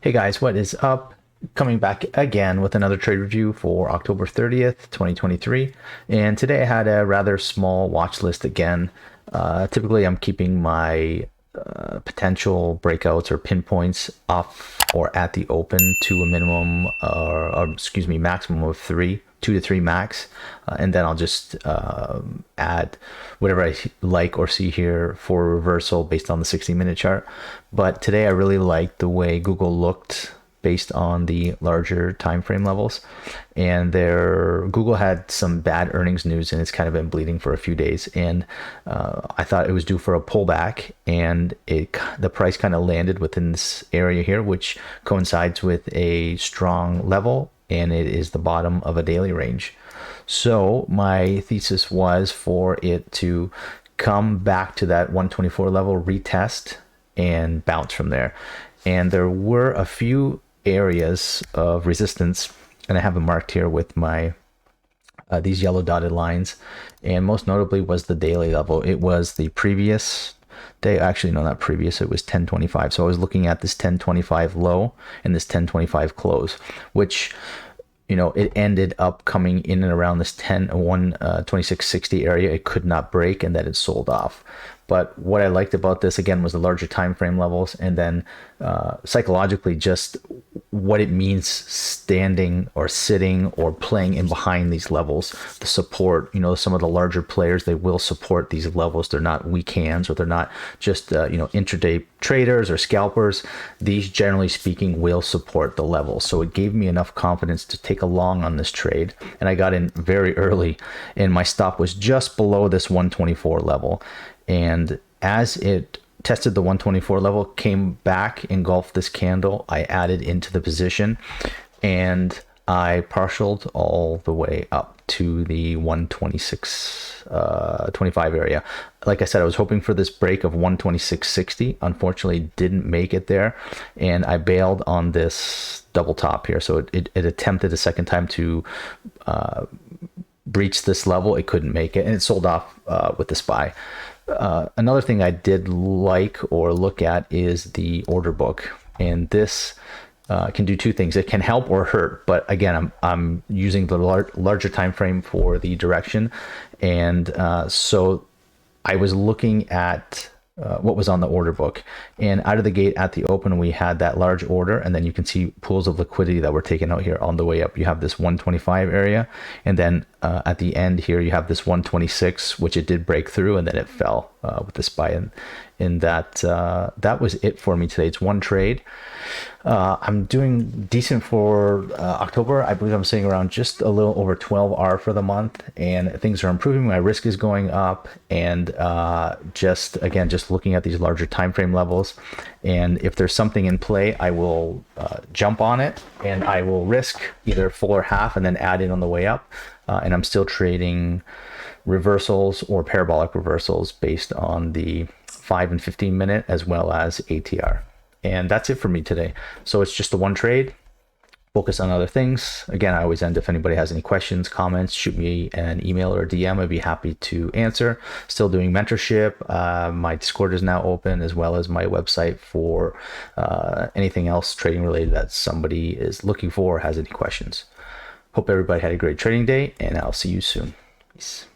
Hey guys, what is up? Coming back again with another trade review for October 30th, 2023. And today I had a rather small watch list again. Typically, I'm keeping my potential breakouts or pinpoints off or at the open to a minimum, excuse me, maximum of three. 2 to 3 max, and then I'll just add whatever I like or see here for reversal based on the 60-minute chart. But today I really liked the way Google looked based on the larger time frame levels, and Google had some bad earnings news and it's kind of been bleeding for a few days, and I thought it was due for a pullback, and the price kind of landed within this area here, which coincides with a strong level, and it is the bottom of a daily range. So my thesis was for it to come back to that 124 level, retest, and bounce from there. And there were a few areas of resistance, and I have them marked here with my these yellow dotted lines, and most notably was the daily level. It was the previous day, actually no, not previous, it was 1025. So I was looking at this 1025 low and this 1025 close, which, you know, it ended up coming in and around this 2660 area. It could not break, and then it sold off. But what I liked about this again was the larger time frame levels, and then psychologically just what it means standing or sitting or playing in behind these levels. The support, you know, some of the larger players, they will support these levels. They're not weak hands, or they're not just intraday traders or scalpers. These, generally speaking, will support the level. So it gave me enough confidence to take a long on this trade, and I got in very early, and my stop was just below this 124 level. And as it tested the 124 level, came back, engulfed this candle, I added into the position, and I partialed all the way up to the 126.25 area. Like I said, I was hoping for this break of 126.60. Unfortunately, didn't make it there, and I bailed on this double top here. So it attempted a second time to breach this level. It couldn't make it, and it sold off with the SPY. Another thing I did like or look at is the order book, and this can do two things. It can help or hurt, but again, I'm using the larger time frame for the direction, and so I was looking at what was on the order book, and out of the gate at the open we had that large order, and then you can see pools of liquidity that were taken out here on the way up. You have this 125 area, and then at the end here you have this 126, which it did break through, and then it fell with the SPY, and that was it for me today. It's one trade. I'm doing decent for October. I believe I'm sitting around just a little over 12 R for the month, and things are improving. My risk is going up, and just looking at these larger time frame levels, and if there's something in play, I will jump on it, and I will risk either full or half and then add in on the way up, and I'm still trading reversals or parabolic reversals based on the 5 and 15 minute as well as ATR. And that's it for me today. So it's just the one trade, focus on other things. Again, I always end, if anybody has any questions, comments, shoot me an email or a DM. I'd be happy to answer. Still doing mentorship. My Discord is now open, as well as my website for anything else trading related that somebody is looking for or has any questions. Hope everybody had a great trading day, and I'll see you soon. Peace.